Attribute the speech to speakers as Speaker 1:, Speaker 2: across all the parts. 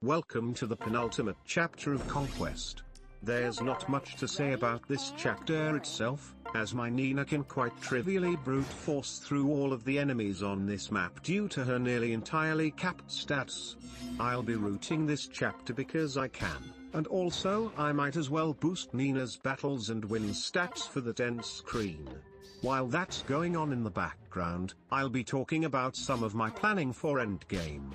Speaker 1: Welcome to the penultimate chapter of Conquest. There's not much to say about this chapter itself, as my Nina can quite trivially brute force through all of the enemies on this map due to her nearly entirely capped stats. I'll be rooting this chapter because I can, and also I might as well boost Nina's battles and wins stats for the end screen. While that's going on in the background, I'll be talking about some of my planning for endgame.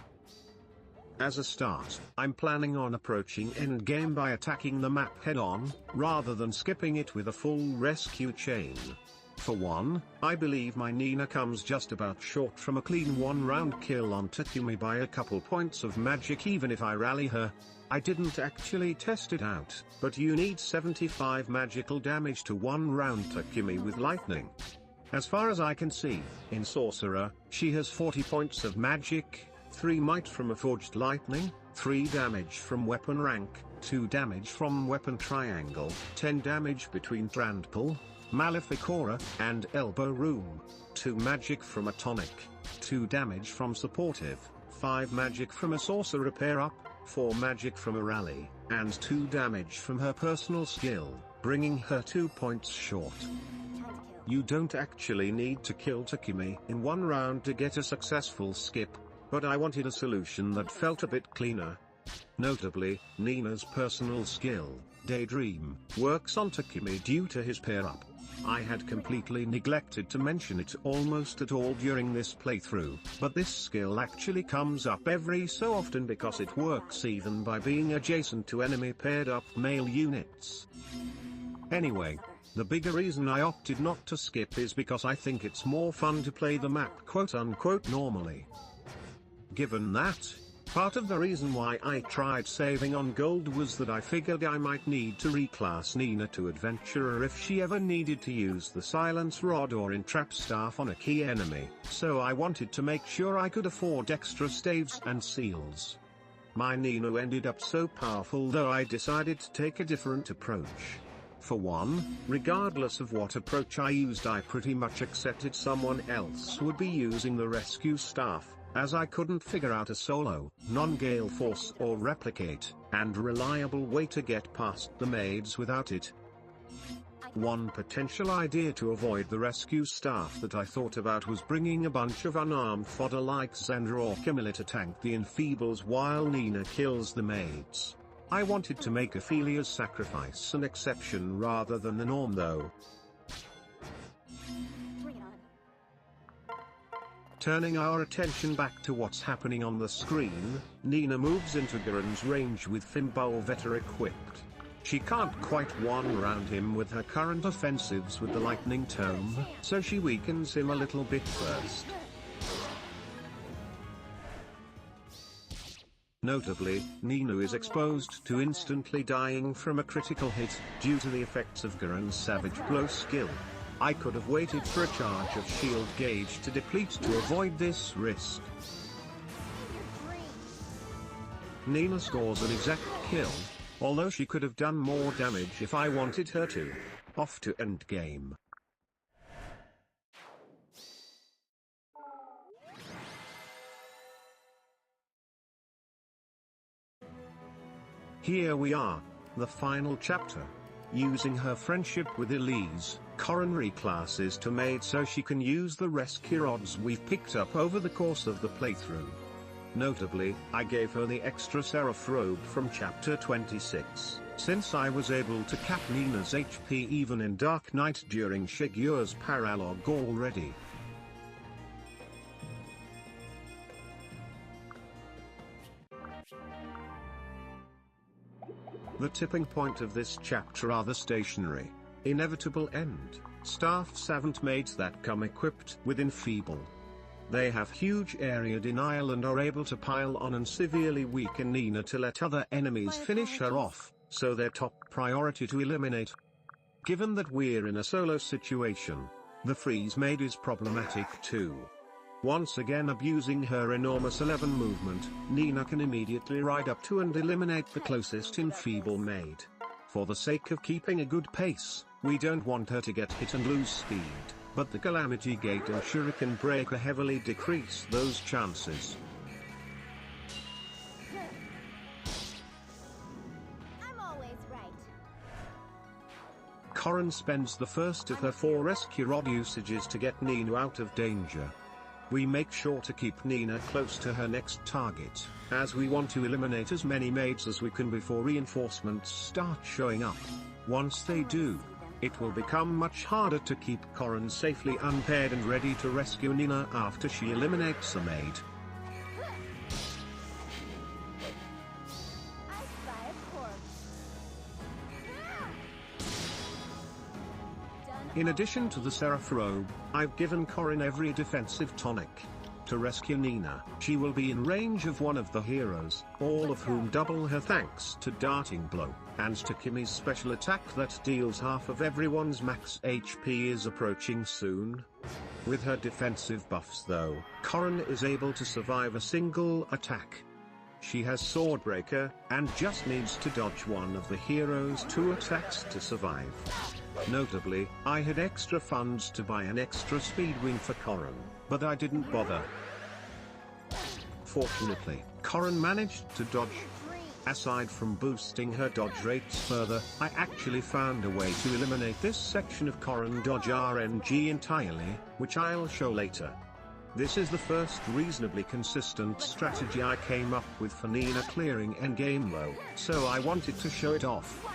Speaker 1: As a start, I'm planning on approaching endgame by attacking the map head-on, rather than skipping it with a full rescue chain. For one, I believe my Nina comes just about short from a clean one-round kill on Takumi by a couple points of magic even if I rally her. I didn't actually test it out, but you need 75 magical damage to one-round Takumi with lightning. As far as I can see, in Sorcerer, she has 40 points of magic, 3 might from a forged lightning, 3 damage from weapon rank, 2 damage from weapon triangle, 10 damage between Trandpool, Maleficora, and Elbow Room, 2 magic from a tonic, 2 damage from supportive, 5 magic from a sorcerer pair up, 4 magic from a rally, and 2 damage from her personal skill, bringing her 2 points short. You don't actually need to kill Takumi in one round to get a successful skip, but I wanted a solution that felt a bit cleaner. Notably, Nina's personal skill, Daydream, works on Takumi due to his pair-up. I had completely neglected to mention it almost at all during this playthrough, but this skill actually comes up every so often because it works even by being adjacent to enemy paired-up male units. Anyway, the bigger reason I opted not to skip is because I think it's more fun to play the map quote-unquote normally. Given that, part of the reason why I tried saving on gold was that I figured I might need to reclass Nina to Adventurer if she ever needed to use the Silence Rod or Entrap Staff on a key enemy, so I wanted to make sure I could afford extra staves and seals. My Nina ended up so powerful though I decided to take a different approach. For one, regardless of what approach I used, I pretty much accepted someone else would be using the rescue staff, as I couldn't figure out a solo, non-gale force or replicate, and reliable way to get past the maids without it. One potential idea to avoid the rescue staff that I thought about was bringing a bunch of unarmed fodder like Xandra or Camilla to tank the enfeebles while Nina kills the maids. I wanted to make Ophelia's sacrifice an exception rather than the norm though. Turning our attention back to what's happening on the screen, Nina moves into Corrin's range with Fimbulvetter equipped. She can't quite one-round him with her current offensives with the Lightning Tome, so she weakens him a little bit first. Notably, Nina is exposed to instantly dying from a critical hit, due to the effects of Corrin's Savage Blow skill. I could have waited for a charge of shield gauge to deplete to avoid this risk. Nina scores an exact kill, although she could have done more damage if I wanted her to. Off to endgame. Here we are, the final chapter. Using her friendship with Elise, Corrin reclasses to maid so she can use the rescue rods we've picked up over the course of the playthrough. Notably, I gave her the extra Seraph robe from chapter 26, since I was able to cap Nina's HP even in Dark Knight during Shigure's Paralogue already. The tipping point of this chapter are the stationary, inevitable end, staffs haven't maids that come equipped with enfeeble. They have huge area denial and are able to pile on and severely weaken Nina to let other enemies finish her off, so they're top priority to eliminate. Given that we're in a solo situation, the freeze maid is problematic too. Once again abusing her enormous 11 movement, Nina can immediately ride up to and eliminate the closest enfeeble maid. For the sake of keeping a good pace, we don't want her to get hit and lose speed, but the Calamity Gate and Shuriken Breaker heavily decrease those chances. Corrin spends the first of her 4 rescue rod usages to get Nina out of danger. We make sure to keep Nina close to her next target, as we want to eliminate as many maids as we can before reinforcements start showing up. Once they do, it will become much harder to keep Corrin safely unpaired and ready to rescue Nina after she eliminates a maid. In addition to the Seraph Robe, I've given Corrin every defensive tonic. To rescue Nina, she will be in range of one of the heroes, all of whom double her thanks to Darting Blow, and to Kimmy's special attack that deals half of everyone's max HP is approaching soon. With her defensive buffs though, Corrin is able to survive a single attack. She has Swordbreaker, and just needs to dodge one of the hero's 2 attacks to survive. Notably, I had extra funds to buy an extra speed wing for Corrin, but I didn't bother. Fortunately, Corrin managed to dodge. Aside from boosting her dodge rates further, I actually found a way to eliminate this section of Corrin dodge RNG entirely, which I'll show later. This is the first reasonably consistent strategy I came up with for Nina clearing endgame though, so I wanted to show it off.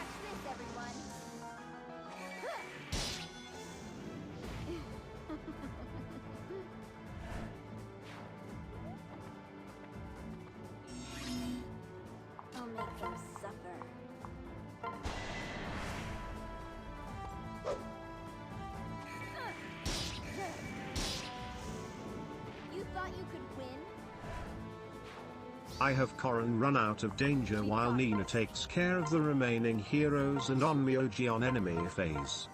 Speaker 1: I have Corrin run out of danger while Nina takes care of the remaining heroes and on Myoji on enemy phase.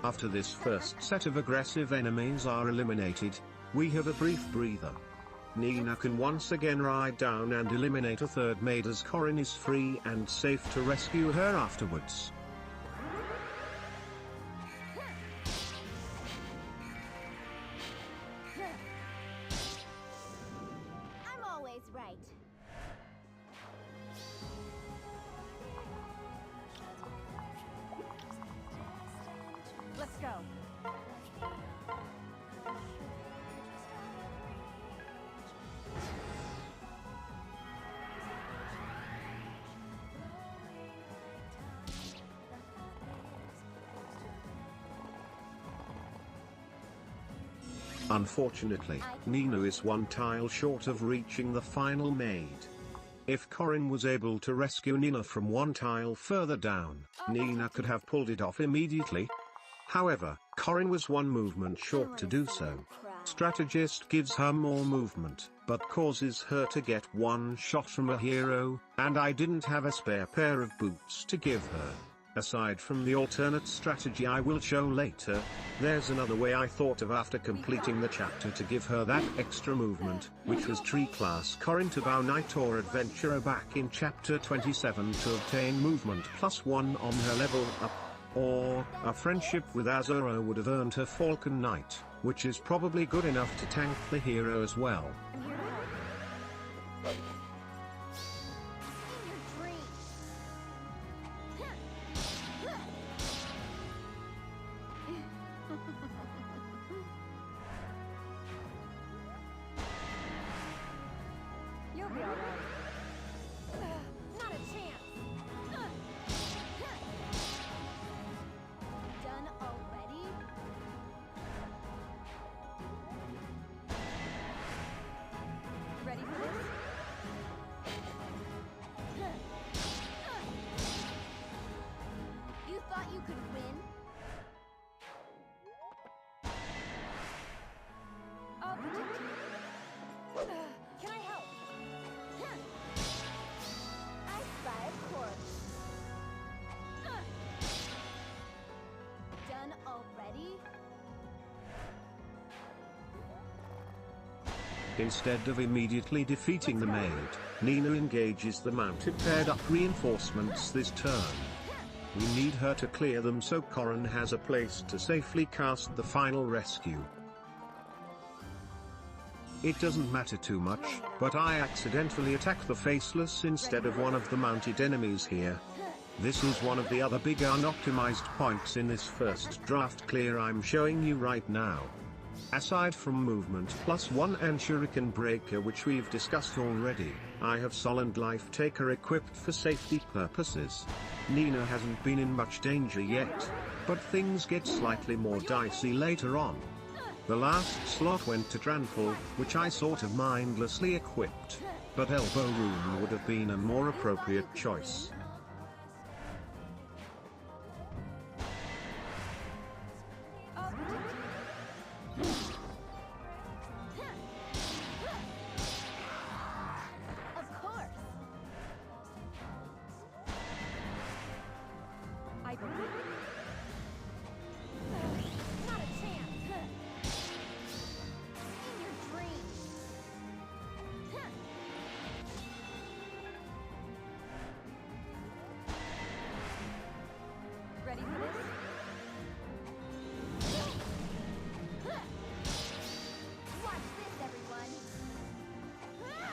Speaker 1: After this first set of aggressive enemies are eliminated, we have a brief breather. Nina can once again ride down and eliminate a 3rd maid as Corrin is free and safe to rescue her afterwards.
Speaker 2: I'm always right. Let's go.
Speaker 1: Unfortunately, Nina is 1 tile short of reaching the final maid. If Corrin was able to rescue Nina from 1 tile further down, Nina could have pulled it off immediately. However, Corrin was 1 movement short to do so. Strategist gives her more movement, but causes her to get 1 shot from a hero, and I didn't have a spare pair of boots to give her. Aside from the alternate strategy I will show later, there's another way I thought of after completing the chapter to give her that extra movement, which was reclass Corrin to Bow Knight or Adventurer back in chapter 27 to obtain movement +1 on her level up. Or, a friendship with Azura would have earned her Falcon Knight, which is probably good enough to tank the hero as well.
Speaker 2: You'll be alright. Not a chance. Done already?
Speaker 1: Instead of immediately defeating the maid, Nina engages the mounted paired up reinforcements this turn. We need her to clear them so Corrin has a place to safely cast the final rescue. It doesn't matter too much, but I accidentally attack the faceless instead of one of the mounted enemies here. This is one of the other big unoptimized points in this first draft clear I'm showing you right now. Aside from movement +1 and shuriken breaker which we've discussed already, I have Solent Life Taker equipped for safety purposes. Nina hasn't been in much danger yet, but things get slightly more dicey later on. The last slot went to Dranful, which I sort of mindlessly equipped, but Elbow Room would have been a more appropriate choice.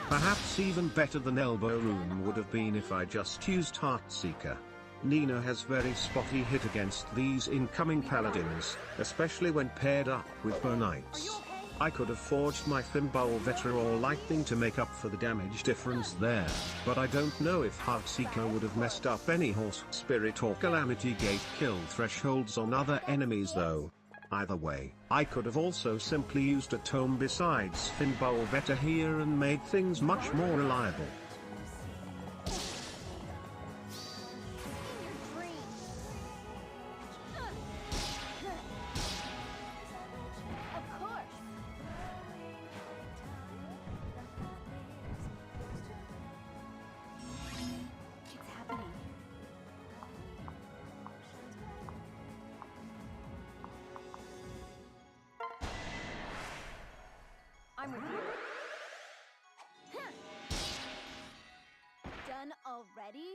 Speaker 1: Perhaps even better than Elbow Room would have been if I just used Heartseeker. Nina has very spotty hit against these incoming paladins, especially when paired up with Bow Knights. I could have forged my Thimble Vetter or Lightning to make up for the damage difference there, but I don't know if Heartseeker would have messed up any Horse Spirit or Calamity Gate kill thresholds on other enemies though. Either way, I could have also simply used a tome besides Thimble Vetter here and made things much more reliable.
Speaker 2: I'm with you. Done already?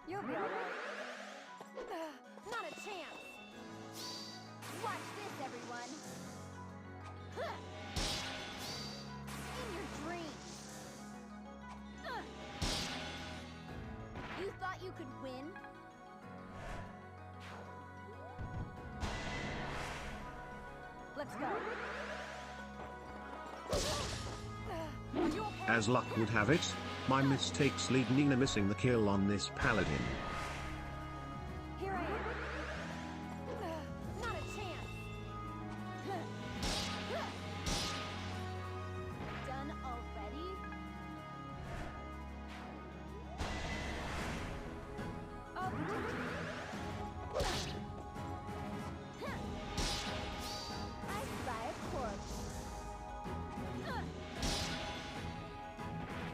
Speaker 2: You'll be alright. Not a chance! Watch this, everyone! In your dreams! You thought you could win? Let's go.
Speaker 1: As luck would have it, my mistakes lead Nina missing the kill on this paladin.
Speaker 2: Here I am. Not a chance. Done already? I'll protect you.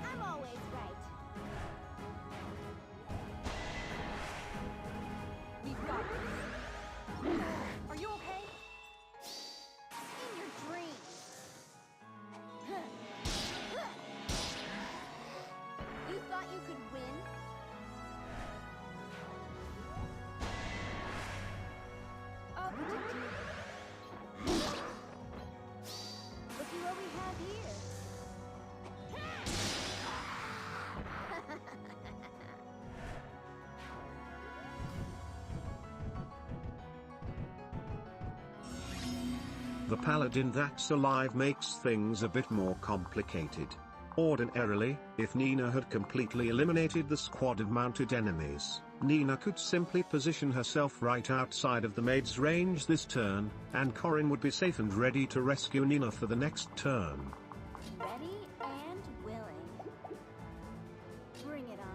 Speaker 2: I'm always right. We've got this. Are you okay? In your dreams. You thought you could win? I'll protect you. Looky what we have here.
Speaker 1: The paladin that's alive makes things a bit more complicated. Ordinarily, if Nina had completely eliminated the squad of mounted enemies, Nina could simply position herself right outside of the maid's range this turn, and Corrin would be safe and ready to rescue Nina for the next turn.
Speaker 2: Ready and willing. Bring it on.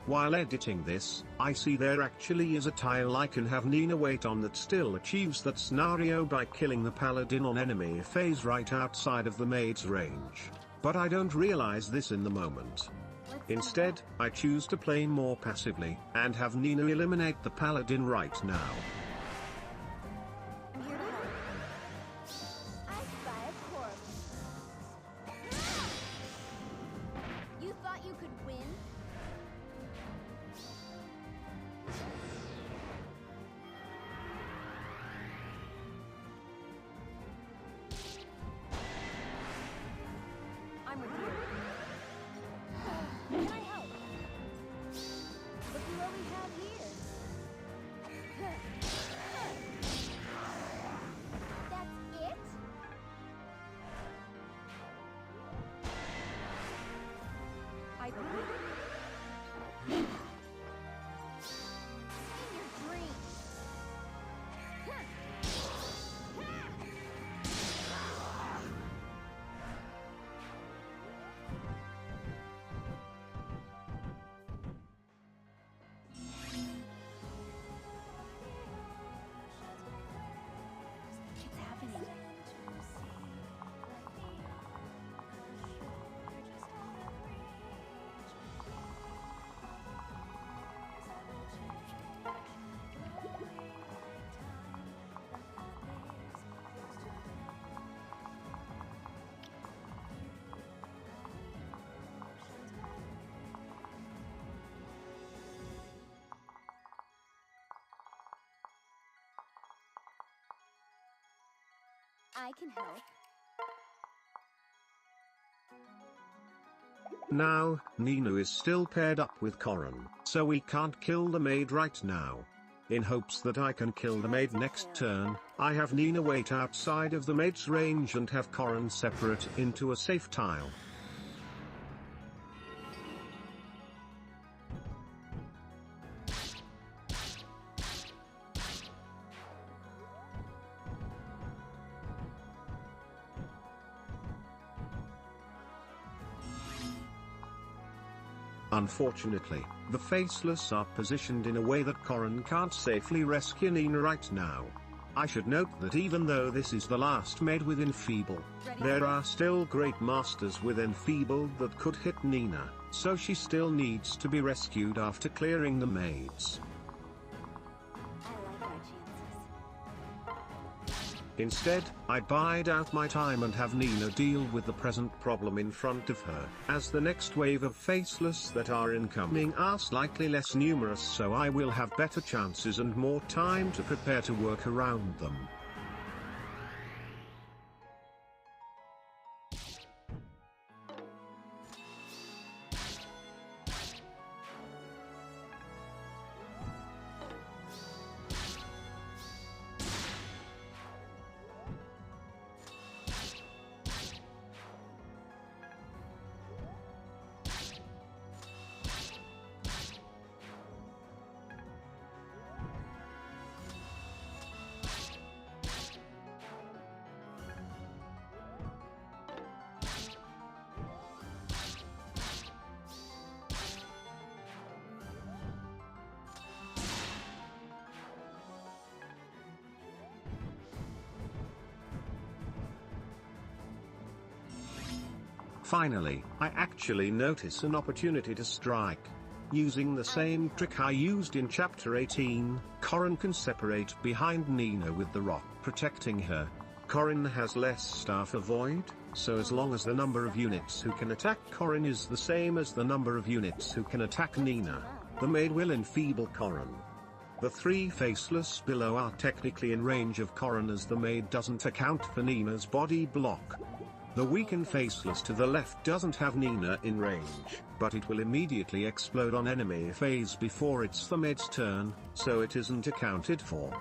Speaker 1: While editing this, I see there actually is a tile I can have Nina wait on that still achieves that scenario by killing the paladin on enemy phase right outside of the maid's range. But I don't realize this in the moment. Instead, I choose to play more passively, and have Nina eliminate the paladin right now.
Speaker 2: I'm here to help. I spy a corpse. You thought you could win? I'm with you. Can I help? Look what we have here. That's it? I believe it. In your dreams. It's happening. I can help.
Speaker 1: Now, Nina is still paired up with Corrin, so we can't kill the maid right now. In hopes that I can kill the maid next turn, I have Nina wait outside of the maid's range and have Corrin separate into a safe tile. Unfortunately, the Faceless are positioned in a way that Corrin can't safely rescue Nina right now. I should note that even though this is the last maid with Enfeeble, there are still great masters with Enfeeble that could hit Nina, so she still needs to be rescued after clearing the maids.
Speaker 2: I like our chances.
Speaker 1: Instead, I bide out my time and have Nina deal with the present problem in front of her, as the next wave of Faceless that are incoming are slightly less numerous, so I will have better chances and more time to prepare to work around them. Finally, I actually notice an opportunity to strike. Using the same trick I used in Chapter 18, Corrin can separate behind Nina with the rock protecting her. Corrin has less staff avoid, so as long as the number of units who can attack Corrin is the same as the number of units who can attack Nina, the maid will enfeeble Corrin. The three Faceless below are technically in range of Corrin as the maid doesn't account for Nina's body block. The weakened Faceless to the left doesn't have Nina in range, but it will immediately explode on enemy phase before it's the maid's turn, so it isn't accounted for.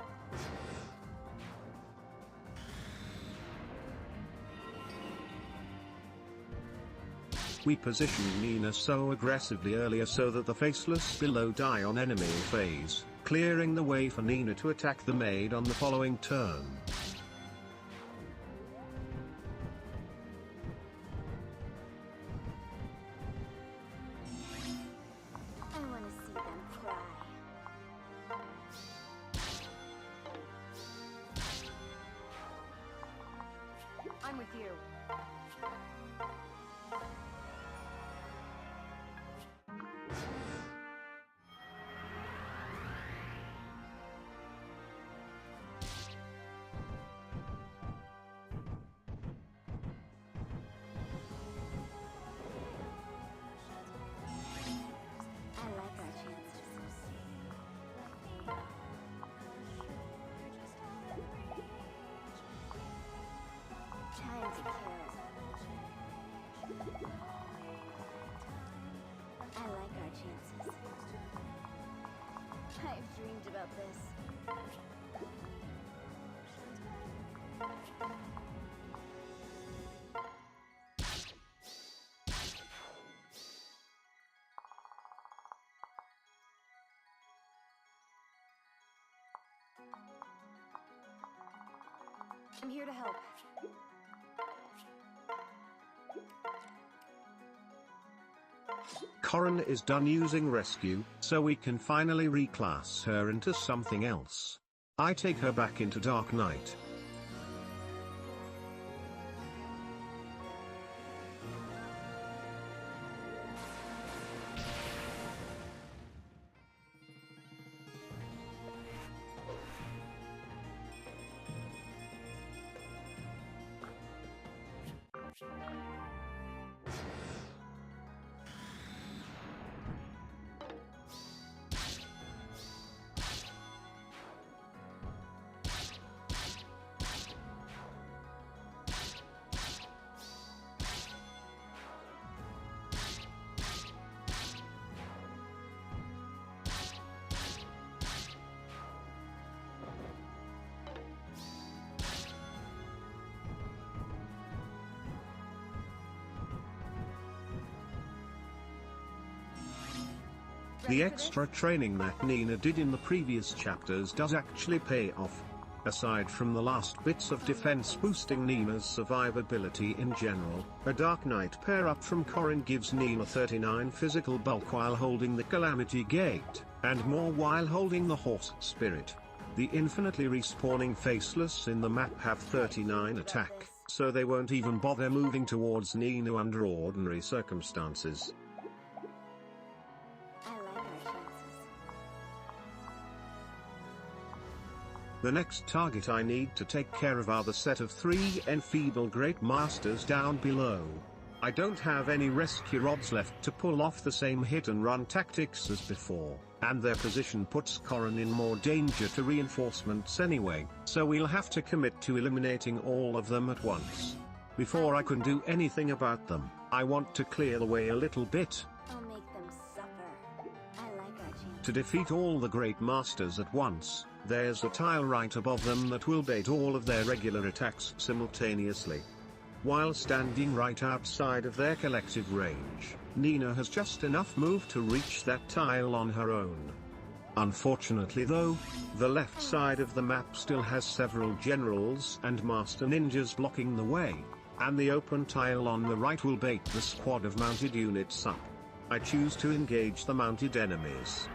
Speaker 1: We positioned Nina so aggressively earlier so that the Faceless below die on enemy phase, clearing the way for Nina to attack the maid on the following turn.
Speaker 2: I'm with you. Time to kill. I like our chances. I've dreamed about this. I'm here to help.
Speaker 1: Corrin is done using rescue, so we can finally reclass her into something else. I take her back into Dark Knight. The extra training that Nina did in the previous chapters does actually pay off. Aside from the last bits of defense boosting Nina's survivability in general, a Dark Knight pair-up from Corrin gives Nina 39 physical bulk while holding the Calamity Gate, and more while holding the Horse Spirit. The infinitely respawning Faceless in the map have 39 attack, so they won't even bother moving towards Nina under ordinary circumstances. The next target I need to take care of are the set of 3 enfeebled Great Masters down below. I don't have any rescue rods left to pull off the same hit-and-run tactics as before, and their position puts Corrin in more danger to reinforcements anyway, so we'll have to commit to eliminating all of them at once. Before I can do anything about them, I want to clear the way a little bit.
Speaker 2: I'll make them suffer. I like our chances.
Speaker 1: To defeat all the Great Masters at once, there's a tile right above them that will bait all of their regular attacks simultaneously. While standing right outside of their collective range, Nina has just enough move to reach that tile on her own. Unfortunately though, the left side of the map still has several generals and master ninjas blocking the way, and the open tile on the right will bait the squad of mounted units up. I choose to engage the mounted enemies.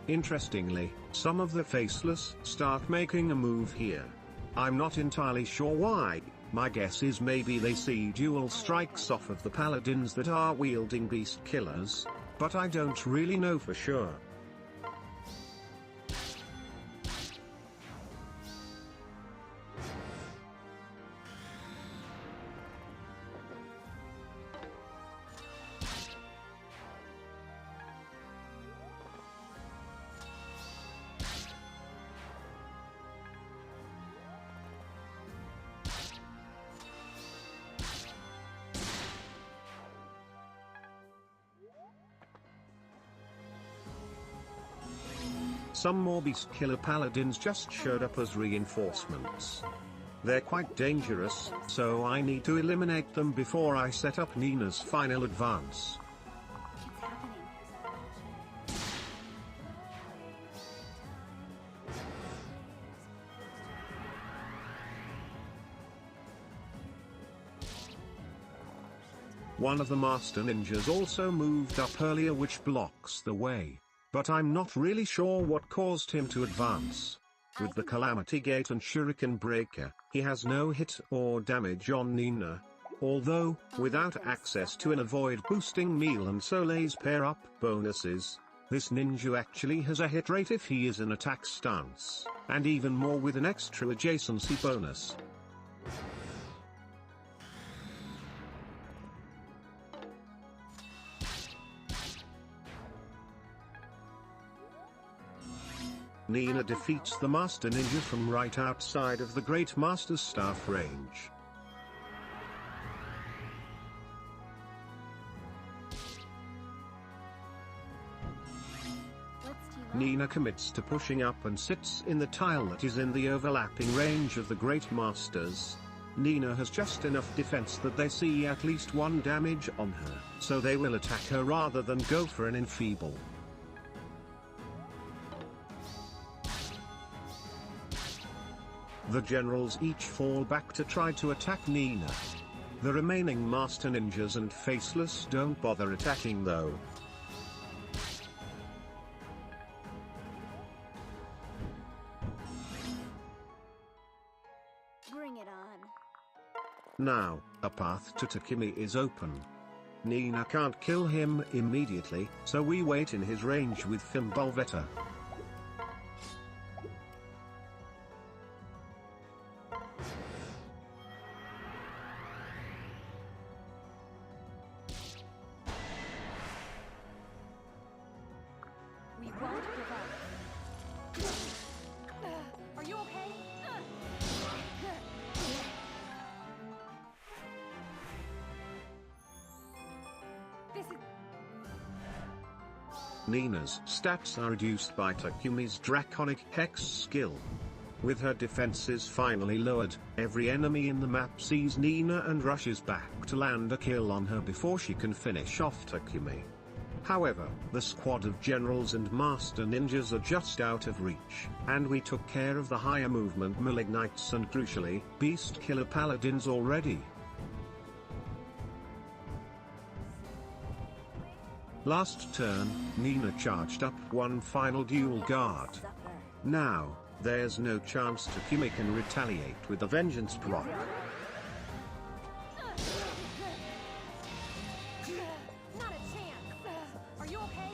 Speaker 1: Interestingly, some of the Faceless start making a move here. I'm not entirely sure why. My guess is maybe they see dual strikes off of the paladins that are wielding beast killers, but I don't really know for sure. Some more beast killer paladins just showed up as reinforcements. They're quite dangerous, so I need to eliminate them before I set up Nina's final advance.
Speaker 2: It's happening.
Speaker 1: One of the master ninjas also moved up earlier, which blocks the way. But I'm not really sure what caused him to advance. With the Calamity Gate and Shuriken Breaker, he has no hit or damage on Nina. Although, without access to an avoid boosting meal and Soleil's pair-up bonuses, this ninja actually has a hit rate if he is in attack stance, and even more with an extra adjacency bonus. Nina defeats the Master Ninja from right outside of the Great Master's staff range. Nina commits to pushing up and sits in the tile that is in the overlapping range of the Great Masters. Nina has just enough defense that they see at least one damage on her, so they will attack her rather than go for an enfeeble. The generals each fall back to try to attack Nina. The remaining Master Ninjas and Faceless don't bother attacking though.
Speaker 2: Bring it on.
Speaker 1: Now, a path to Takumi is open. Nina can't kill him immediately, so we wait in his range with Fimbulveta.
Speaker 2: We won't give up. Are you okay? This is...
Speaker 1: Nina's stats are reduced by Takumi's Draconic Hex skill. With her defenses finally lowered, every enemy in the map sees Nina and rushes back to land a kill on her before she can finish off Takumi. However, the squad of generals and master ninjas are just out of reach, and we took care of the higher movement Malignites and crucially, beast killer paladins already. Last turn, Nina charged up one final dual guard. Now, there's no chance Takumi can retaliate with a vengeance proc.
Speaker 2: Not a chance. Are you okay?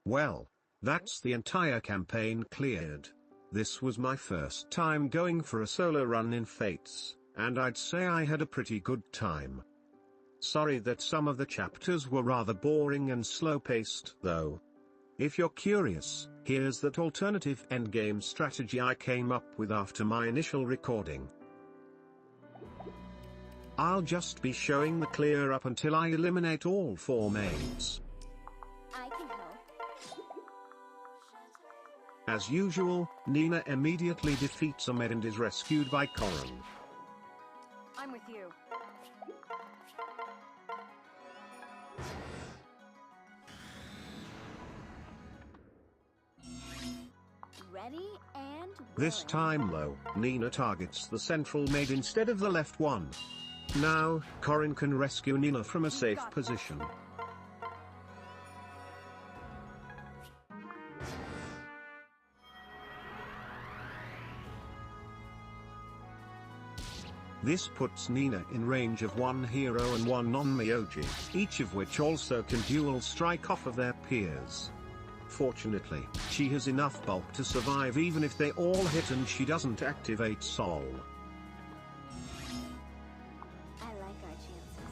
Speaker 1: Well, that's the entire campaign cleared. This was my first time going for a solo run in Fates, and I'd say I had a pretty good time. Sorry that some of the chapters were rather boring and slow-paced though. If you're curious, here's that alternative endgame strategy I came up with after my initial recording. I'll just be showing the clear up until I eliminate all 4 mains.
Speaker 2: I can help.
Speaker 1: As usual, Nina immediately defeats Ahmed and is rescued by Corrin.
Speaker 2: I'm with you. Ready and
Speaker 1: This time though, Nina targets the central maid instead of the left one. Now, Corrin can rescue Nina from a safe position. This puts Nina in range of one hero and one non-Myoji, each of which also can dual strike off of their peers. Fortunately, she has enough bulk to survive even if they all hit and she doesn't activate Sol.
Speaker 2: I like our chances.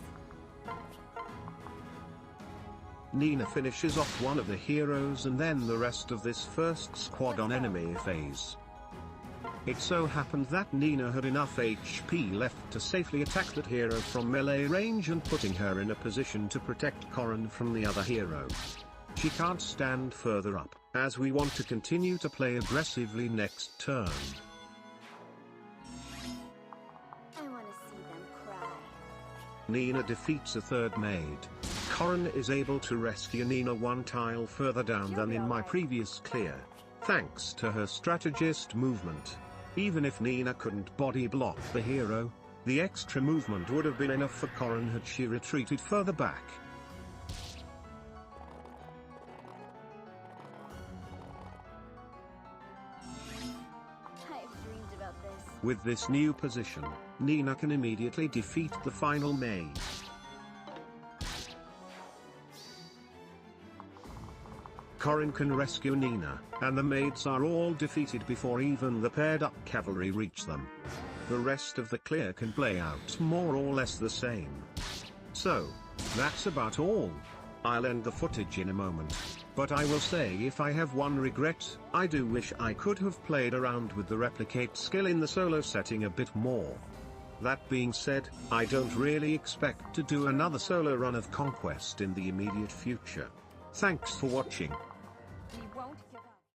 Speaker 1: Nina finishes off one of the heroes and then the rest of this first squad on enemy phase. It so happened that Nina had enough HP left to safely attack that hero from melee range and putting her in a position to protect Corrin from the other hero. She can't stand further up, as we want to continue to play aggressively next turn.
Speaker 2: I want to see them cry.
Speaker 1: Nina defeats a third maid. Corrin is able to rescue Nina one tile further down than in my previous clear, thanks to her strategist movement. Even if Nina couldn't body block the hero, the extra movement would have been enough for Corrin had she retreated further back.
Speaker 2: I've dreamed about this.
Speaker 1: With this new position, Nina can immediately defeat the final maid. Corrin can rescue Nina, and the maids are all defeated before even the paired up cavalry reach them. The rest of the clear can play out more or less the same. So, that's about all. I'll end the footage in a moment, but I will say if I have one regret, I do wish I could have played around with the replicate skill in the solo setting a bit more. That being said, I don't really expect to do another solo run of Conquest in the immediate future. Thanks for watching.